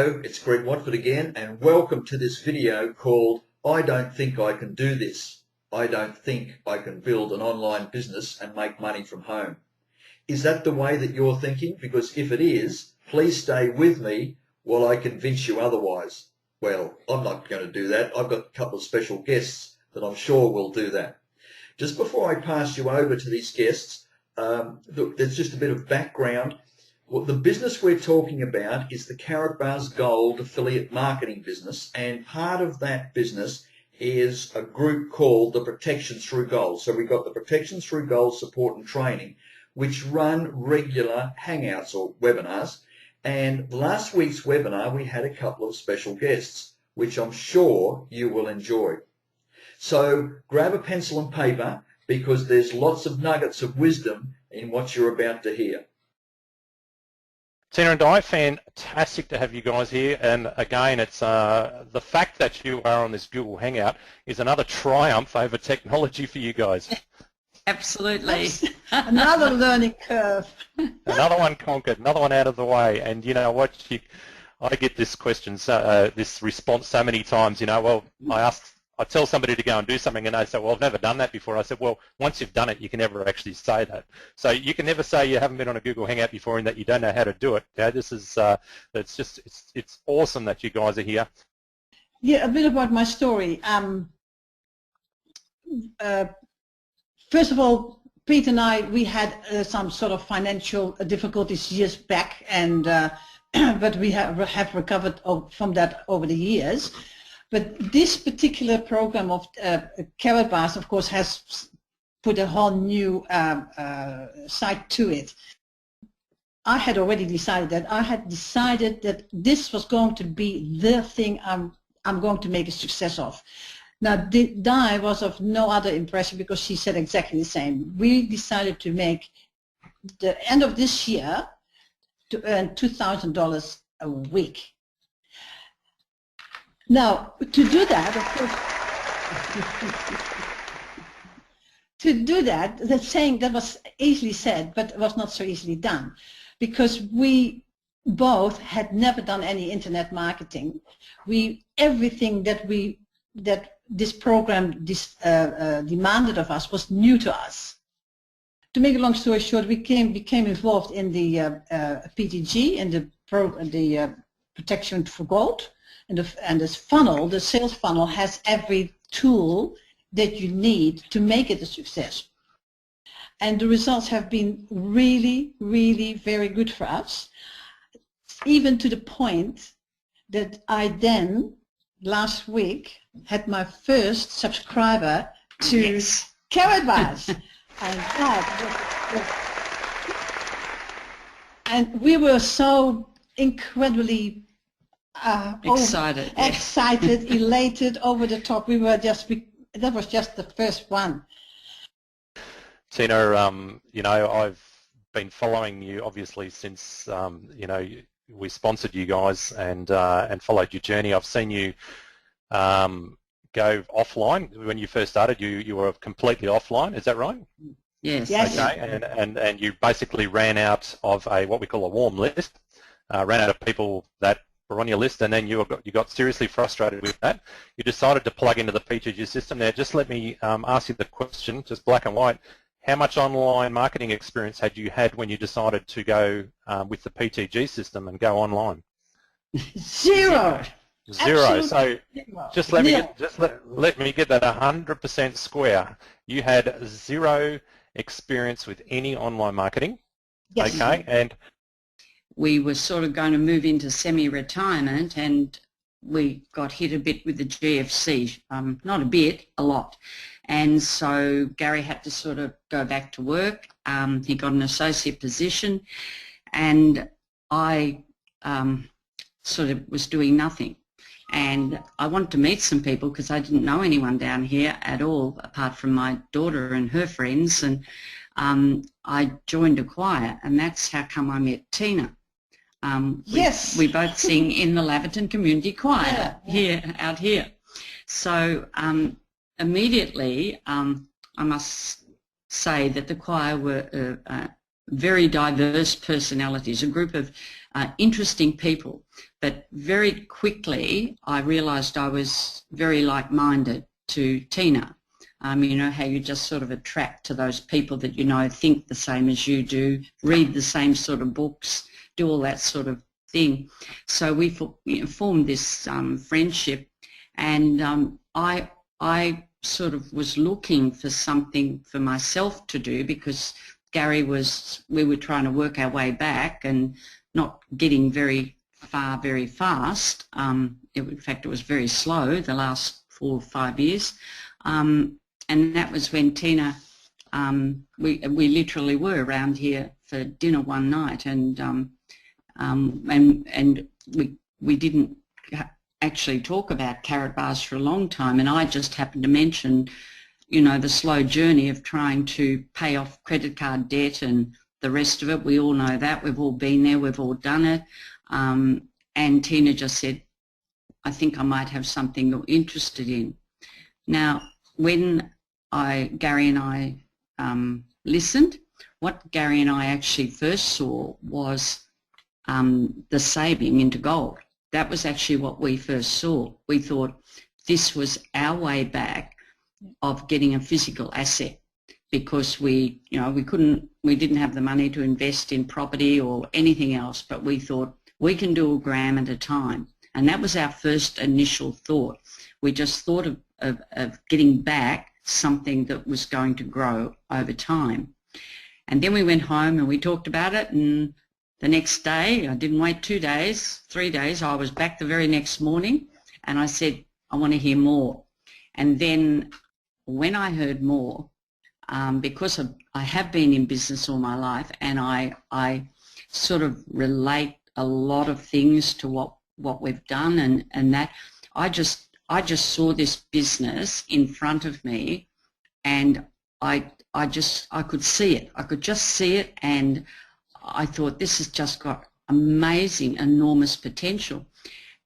Hello, it's Greg Watford again, and welcome to this video called I Don't Think I Can Do This. I don't think I can build an online business and make money from home. Is that the way that you're thinking? Because if it is, please stay with me while I convince you otherwise. Well, I'm not going to do that. I've got a couple of special guests that I'm sure will do that. Just before I pass you over to these guests, look, there's just a bit of background. Well, the business we're talking about is the Karatbars Gold affiliate marketing business, and part of that business is a group called the Protection Through Gold. So we've got the Protection Through Gold support and training, which run regular hangouts or webinars. And last week's webinar, we had a couple of special guests, which I'm sure you will enjoy. So grab a pencil and paper, because there's lots of nuggets of wisdom in what you're about to hear. Tina and Di, fantastic to have you guys here, and again, it's the fact that you are on this Google Hangout is another triumph over technology for you guys. Absolutely. Another learning curve. Another one conquered, another one out of the way, and you know what, I get this question, this response so many times, you know, well, I tell somebody to go and do something and they say, well, I've never done that before. I said, well, once you've done it, you can never actually say that. So you can never say you haven't been on a Google Hangout before and that you don't know how to do it. Yeah, this is, it's awesome that you guys are here. Yeah, a bit about my story. First of all, Pete and I, we had some sort of financial difficulties years back, and but we have recovered from that over the years. But this particular program of Karatbars, of course, has put a whole new side to it. I had already decided that this was going to be the thing I'm going to make a success of. Now, Di was of no other impression, because she said exactly the same. We decided to make the end of this year to earn $2,000 a week. Now, to do that, of course, that was easily said, but it was not so easily done, because we both had never done any internet marketing. Everything that this program demanded of us was new to us. To make a long story short, we became involved in the PTG, in the Protection for Gold. And this funnel, the sales funnel, has every tool that you need to make it a success. And the results have been really, really very good for us, even to the point that I then, last week, had my first subscriber to Karatbars. And we were so incredibly excited, elated, over the top. That was just the first one. Tina, you know, I've been following you obviously since you know, we sponsored you guys and followed your journey. I've seen you go offline when you first started. You were completely offline. Is that right? Yes. Okay, and you basically ran out of what we call a warm list. Ran out of people that were on your list, and then you got seriously frustrated with that. You decided to plug into the PTG system. Now, just let me ask you the question, just black and white. How much online marketing experience had you had when you decided to go with the PTG system and go online? Zero. So just let me get that 100% square. You had zero experience with any online marketing. Yes. Okay, and we were sort of going to move into semi-retirement, and we got hit a bit with the GFC, not a bit, a lot. And so Gary had to sort of go back to work. He got an associate position, and I sort of was doing nothing. And I wanted to meet some people because I didn't know anyone down here at all, apart from my daughter and her friends. And I joined a choir, and that's how come I met Tina. Yes. We both sing in the Laverton Community Choir out here. So immediately, I must say that the choir were very diverse personalities, a group of interesting people. But very quickly I realised I was very like-minded to Tina. You know how you just sort of attract to those people that you know think the same as you do, read the same sort of books, do all that sort of thing. So we formed this friendship, and I sort of was looking for something for myself to do, because we were trying to work our way back and not getting very far very fast. In fact, it was very slow the last 4 or 5 years. And that was when Tina, we literally were around here for dinner one night, and we didn't actually talk about Karatbars for a long time, and I just happened to mention, you know, the slow journey of trying to pay off credit card debt and the rest of it. We all know that. We've all been there. We've all done it. And Tina just said, I think I might have something you're interested in. Now, when Gary and I listened, what Gary and I actually first saw was the saving into gold. That was actually what we first saw. We thought this was our way back of getting a physical asset, because we didn't have the money to invest in property or anything else, but we thought we can do a gram at a time. And that was our first initial thought. We just thought of getting back something that was going to grow over time. And then we went home and we talked about it, and the next day, I didn't wait 2 days, 3 days, I was back the very next morning, and I said, I want to hear more. And then when I heard more, because I have been in business all my life, and I sort of relate a lot of things to what we've done, and that I just saw this business in front of me, and I could see it. I could just see it, and I thought this has just got amazing, enormous potential.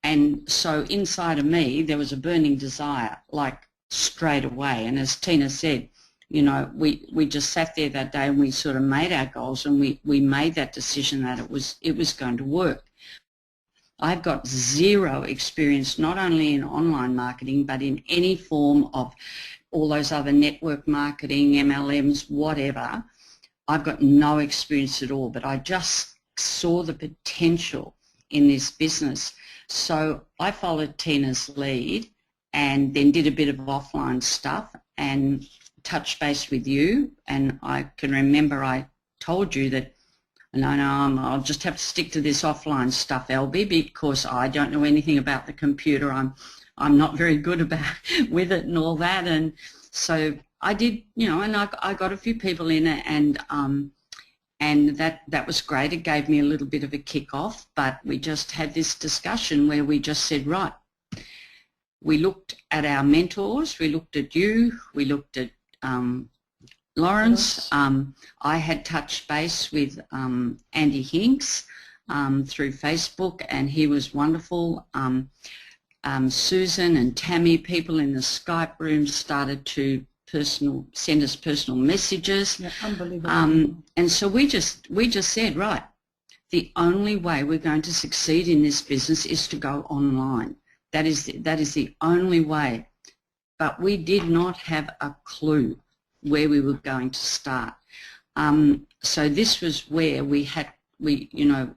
And so inside of me there was a burning desire, like straight away. And as Tina said, you know, we just sat there that day and we sort of made our goals, and we made that decision that it was going to work. I've got zero experience not only in online marketing but in any form of all those other network marketing, MLMs, whatever. I've got no experience at all, but I just saw the potential in this business. So I followed Tina's lead and then did a bit of offline stuff and touched base with you. And I can remember I told you that, no, I'll just have to stick to this offline stuff, Albie, because I don't know anything about the computer. I'm not very good with it and all that. And so I did, you know, and I got a few people in it, and that was great. It gave me a little bit of a kick off, but we just had this discussion where we just said, right, we looked at our mentors, we looked at you, we looked at Lawrence. I had touched base with Andy Hinks through Facebook, and he was wonderful. Susan and Tammy, people in the Skype room, started to send us personal messages. Yeah, unbelievable. And so we just said, right, the only way we're going to succeed in this business is to go online. That is the only way. But we did not have a clue where we were going to start. So this was where there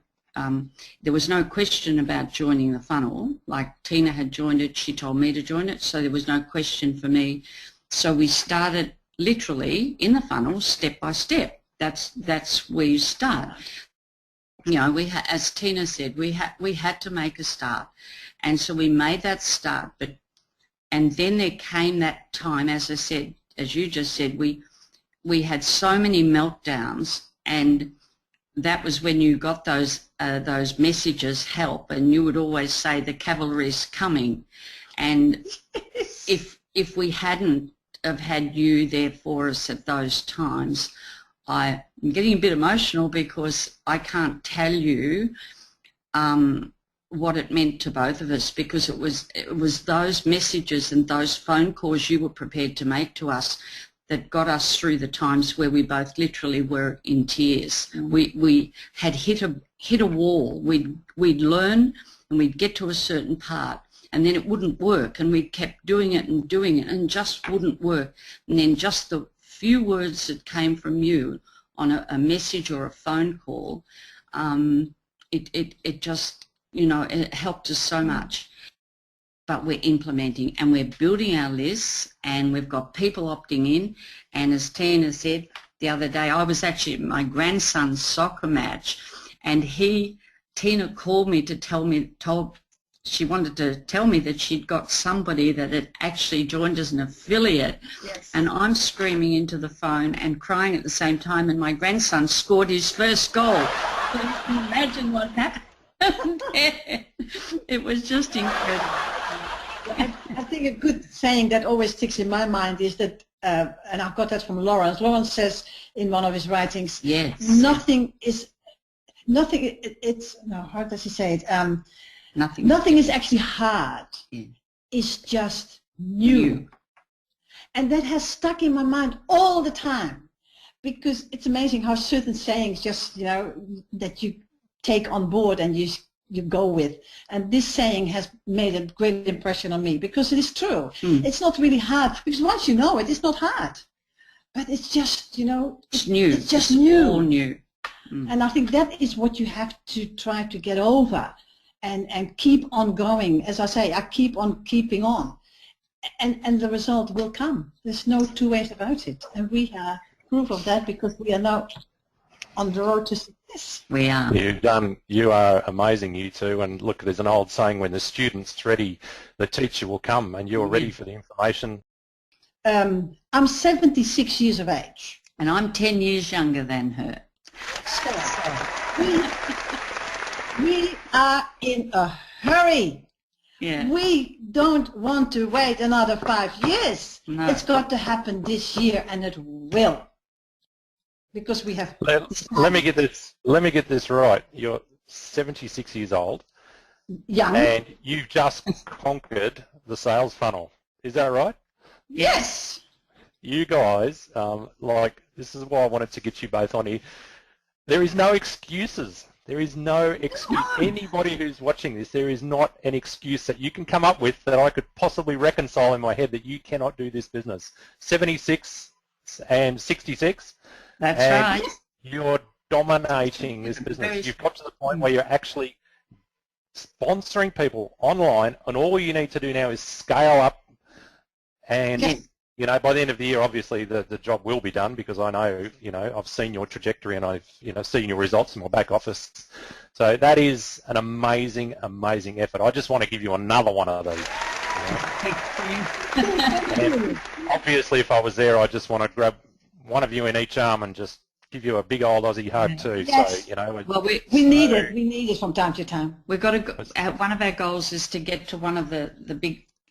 was no question about joining the funnel. Like Tina had joined it, she told me to join it, so there was no question for me. So we started literally in the funnel, step by step. That's where you start. You know, as Tina said, we had to make a start, and so we made that start. And then there came that time, as I said, as you just said, we had so many meltdowns, and that was when you got those messages, help, and you would always say the cavalry's coming. And if we hadn't have had you there for us at those times, I'm getting a bit emotional because I can't tell you what it meant to both of us, because it was those messages and those phone calls you were prepared to make to us that got us through the times where we both literally were in tears. We had hit a wall. We'd learn and we'd get to a certain part, and then it wouldn't work, and we kept doing it and just wouldn't work. And then just the few words that came from you on a message or a phone call, it just, you know, it helped us so much. But we're implementing and we're building our lists, and we've got people opting in. And as Tina said the other day, I was actually at my grandson's soccer match, and Tina called me to she wanted to tell me that she'd got somebody that had actually joined as an affiliate. Yes. And I'm screaming into the phone and crying at the same time, and my grandson scored his first goal. So you can imagine what happened. It was just incredible. I think a good saying that always sticks in my mind is that, and I've got that from Lawrence. Lawrence says in one of his writings, yes, how does he say it? Nothing is actually hard. Yeah. It's just new. And that has stuck in my mind all the time, because it's amazing how certain sayings just, you know, that you take on board and you go with. And this saying has made a great impression on me, because it is true. It's not really hard, because once you know it, it's not hard. But it's just, you know, it's new. It's just new. All new. And I think that is what you have to try to get over and keep on going. As I say, I keep on keeping on. And the result will come. There's no two ways about it. And we are proof of that, because we are now on the road to success. We are. You are amazing, you two. And look, there's an old saying, when the student's ready, the teacher will come, and you're ready for the information. I'm 76 years of age. And I'm 10 years younger than her. So we are in a hurry. Yeah. We don't want to wait another 5 years. No. It's got to happen this year, and it will. Because we have... Let me get this right. You're 76 years old. Young. And you've just conquered the sales funnel. Is that right? Yes. You guys, this is why I wanted to get you both on here. There is no excuses. There is no excuse. Anybody who's watching this, there is not an excuse that you can come up with that I could possibly reconcile in my head that you cannot do this business. 76 and 66. That's and right. You're dominating this business. You've got to the point where you're actually sponsoring people online, and all you need to do now is scale up. And yes. You know, by the end of the year, obviously the job will be done, because I know, you know, I've seen your trajectory and I've, you know, seen your results in my back office. So that is an amazing, amazing effort. I just want to give you another one of these. You know? And obviously, if I was there, I just want to grab one of you in each arm and just give you a big old Aussie hug too. Yes. So, you know, well, we need it. We need it from time to time. We've got to. One of our goals is to get to one of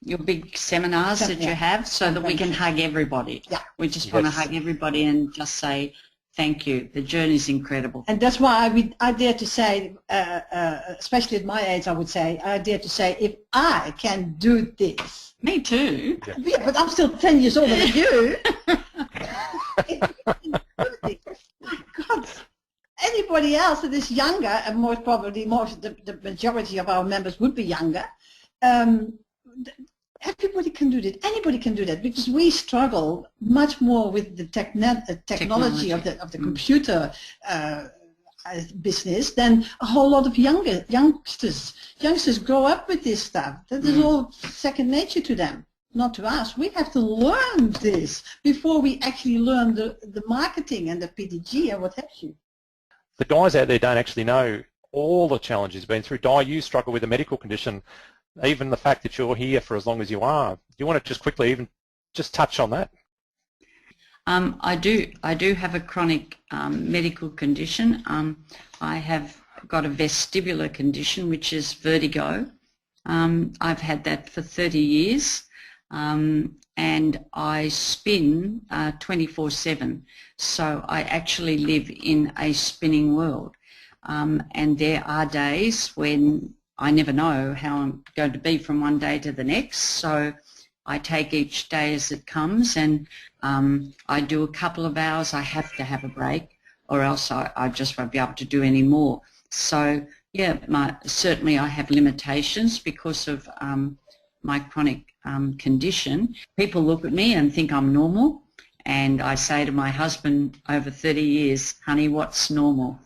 your big seminars that you have, so that we can hug everybody. Yeah. We just want to hug everybody and just say thank you. The journey's incredible. And that's why I dare to say, especially at my age, I would say, I dare to say, if I can do this. Me too. Yeah, but I'm still 10 years older than you. If you can do this, my God, anybody else that is younger, and most probably the majority of our members would be younger, everybody can do that. Anybody can do that, because we struggle much more with the technology of the computer business than a whole lot of youngsters. Youngsters grow up with this stuff. That is all second nature to them, not to us. We have to learn this before we actually learn the marketing and the PDG and what have you. The guys out there don't actually know all the challenges been through. Di, you struggle with a medical condition. Even the fact that you're here for as long as you are. Do you want to just quickly even just touch on that? I do have a chronic medical condition. I have got a vestibular condition, which is vertigo. I've had that for 30 years, and I spin 24/7. So I actually live in a spinning world, and there are days when I never know how I'm going to be from one day to the next. So I take each day as it comes, and I do a couple of hours. I have to have a break, or else I just won't be able to do any more. So yeah, certainly I have limitations because of my chronic condition. People look at me and think I'm normal, and I say to my husband over 30 years, honey, what's normal?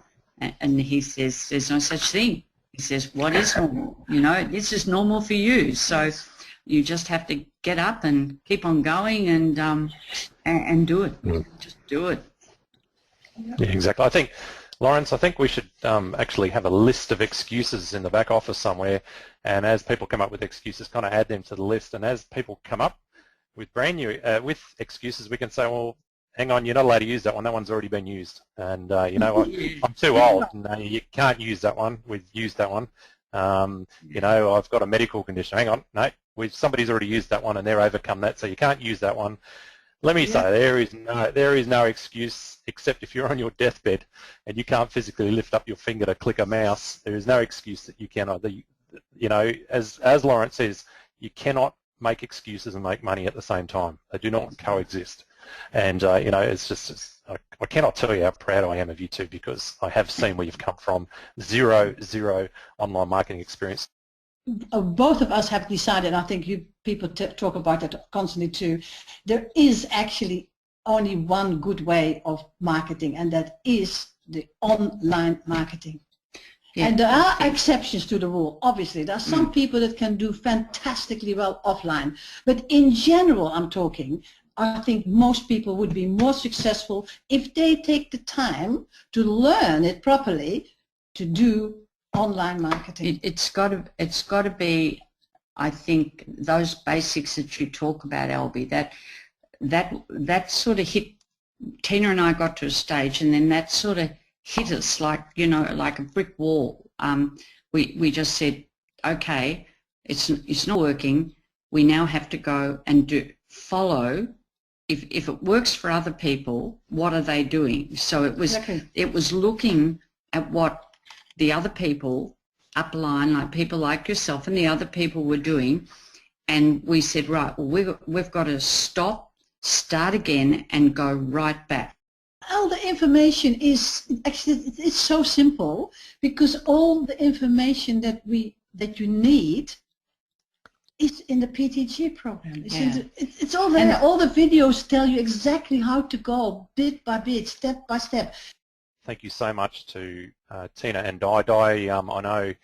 And he says, there's no such thing. He says, what is normal? You know, this is normal for you. So you just have to get up and keep on going and do it. Just do it. Yeah, exactly. I think, Lawrence, I think we should actually have a list of excuses in the back office somewhere, and as people come up with excuses, kind of add them to the list. And as people come up with brand new with excuses, we can say, well, hang on, you're not allowed to use that one. That one's already been used. And, you know what, I'm too old. No, you can't use that one. We've used that one. You know, I've got a medical condition. Hang on, no, somebody's already used that one and they're overcome that, so you can't use that one. Let me say, there is no excuse except if you're on your deathbed and you can't physically lift up your finger to click a mouse. There is no excuse that you cannot. You know, as Lawrence says, you cannot make excuses and make money at the same time. They do not coexist. And you know, it's just I cannot tell you how proud I am of you two, because I have seen where you've come from. Zero online marketing experience. Both of us have decided, I think you people talk about that constantly too, there is actually only one good way of marketing, and that is the online marketing. Yeah. And there are exceptions to the rule, obviously. There are some people that can do fantastically well offline, but in general, I'm talking, I think most people would be more successful if they take the time to learn it properly, to do online marketing. It's got to be, I think, those basics that you talk about, Albie, that sort of hit, Tina and I got to a stage, and then that sort of hit us like, you know, like a brick wall. We just said, okay, it's not working. We now have to go and follow. If it works for other people, what are they doing? So it was looking at what the other people upline, like people like yourself and the other people were doing, and we said, right, well, we've got to start again and go right back. All the information is actually, it's so simple, because all the information that you need is in the PTG program. It's all there. All the videos tell you exactly how to go bit by bit, step by step. Thank you so much to Tina and Di. I know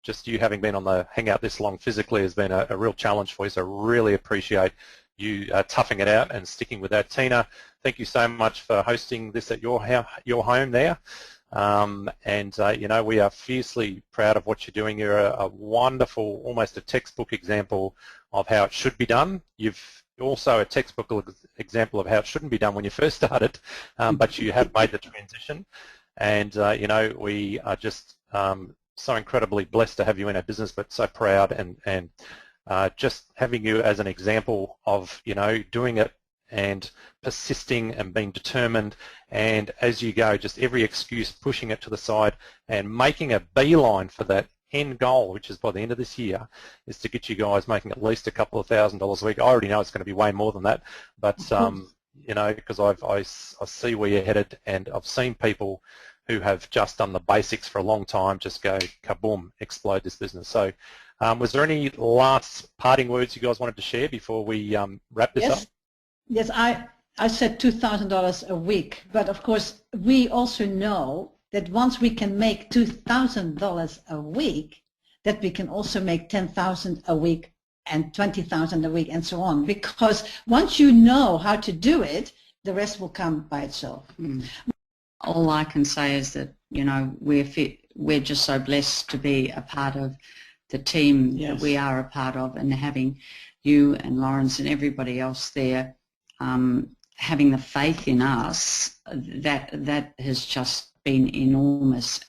just you having been on the Hangout this long physically has been a real challenge for you, so really appreciate you toughing it out and sticking with that. Tina, thank you so much for hosting this at your home there. You know, we are fiercely proud of what you're doing. You're a wonderful, almost a textbook example of how it should be done. You've also a textbook example of how it shouldn't be done when you first started, but you have made the transition. And, you know, we are just so incredibly blessed to have you in our business, but so proud and just having you as an example of, you know, doing it and persisting and being determined, and as you go, just every excuse pushing it to the side and making a beeline for that end goal, which is by the end of this year, is to get you guys making at least a couple of $1,000s a week. I already know it's going to be way more than that, but you know, because I see where you're headed, and I've seen people who have just done the basics for a long time just go kaboom, explode this business. So was there any last parting words you guys wanted to share before we wrap this up? Yes, I said $2,000 a week, but of course we also know that once we can make $2,000 a week, that we can also make $10,000 a week and $20,000 a week and so on, because once you know how to do it, the rest will come by itself. All I can say is that, you know, we're just so blessed to be a part of the team that we are a part of, and having you and Lawrence and everybody else there having the faith in us, that has just been enormous.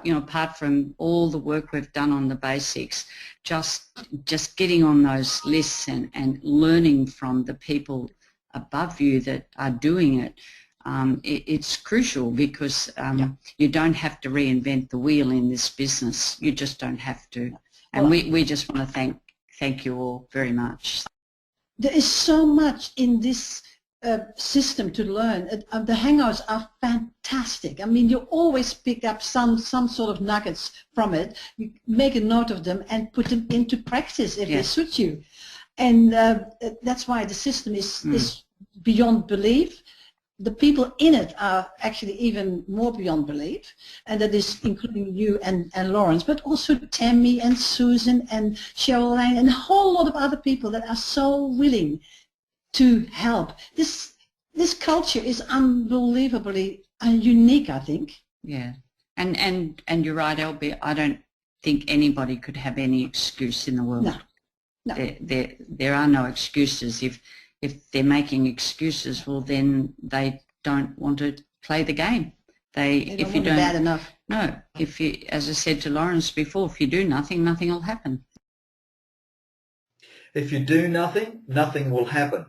You know, apart from all the work we've done on the basics, just getting on those lists and learning from the people above you that are doing it, it's crucial, because you don't have to reinvent the wheel in this business. You just don't have to. And we just want to thank you all very much. there is so much in this system to learn. The Hangouts are fantastic. I mean, you always pick up some sort of nuggets from it. You make a note of them and put them into practice if they suit you. And that's why the system is beyond belief. The people in it are actually even more beyond belief, and that is including you and Lawrence, but also Tammy and Susan and Cheryl and a whole lot of other people that are so willing to help. This culture is unbelievably unique, I think. Yeah, and you're right, Elby. I don't think anybody could have any excuse in the world. No. There are no excuses. If they're making excuses, well, then they don't want to play the game. They don't want it bad enough. No, if you, as I said to Lawrence before, if you do nothing, nothing will happen. If you do nothing, nothing will happen.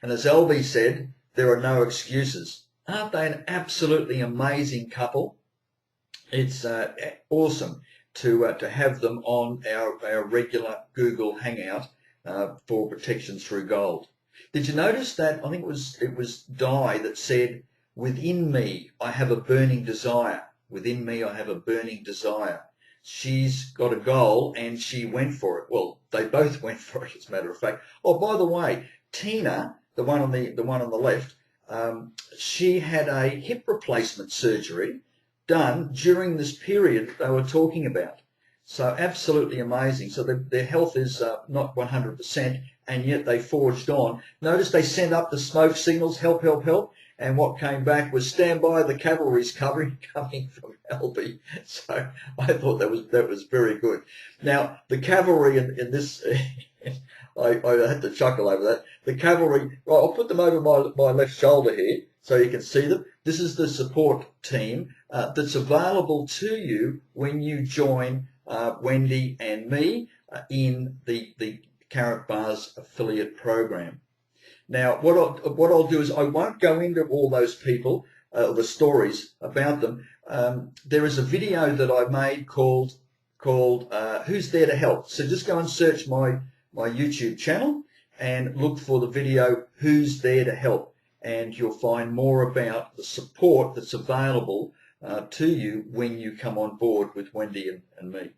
And as Elby said, there are no excuses. Aren't they an absolutely amazing couple? It's awesome to have them on our regular Google Hangout for protection through gold. Did you notice that? I think it was Di that said, "Within me, I have a burning desire. Within me, I have a burning desire." She's got a goal and she went for it. Well, they both went for it, as a matter of fact. Oh, by the way, Tina, the one on the left, she had a hip replacement surgery done during this period they were talking about. So absolutely amazing. So their health is not 100%, and yet they forged on. Notice they sent up the smoke signals, help, help, help, and what came back was stand by, the cavalry's coming from Albie. So I thought that was very good. Now the cavalry in this, I had to chuckle over that. The cavalry, well, I'll put them over my left shoulder here so you can see them. This is the support team that's available to you when you join Wendy and me in the Karatbars affiliate program. Now, what I'll do is I won't go into all those people, the stories about them. There is a video that I made called Who's There to Help? So just go and search my YouTube channel and look for the video Who's There to Help, and you'll find more about the support that's available to you when you come on board with Wendy and me.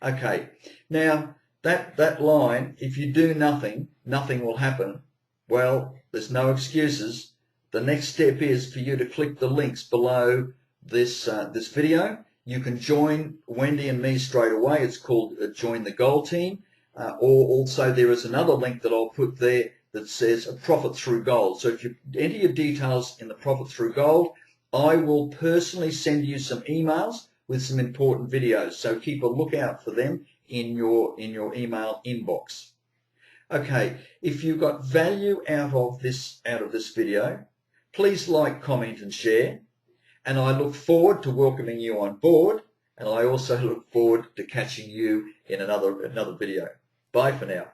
Okay, now that line, if you do nothing, nothing will happen. Well, there's no excuses. The next step is for you to click the links below this video. You can join Wendy and me straight away. It's called Join the Gold Team. Or also there is another link that I'll put there that says Profit Through Gold. So if you enter your details in the Profit Through Gold, I will personally send you some emails with some important videos. So keep a lookout for them in your email inbox. Okay, if you got value out of this video, please like, comment and share. And I look forward to welcoming you on board, and I also look forward to catching you in another video. Bye for now.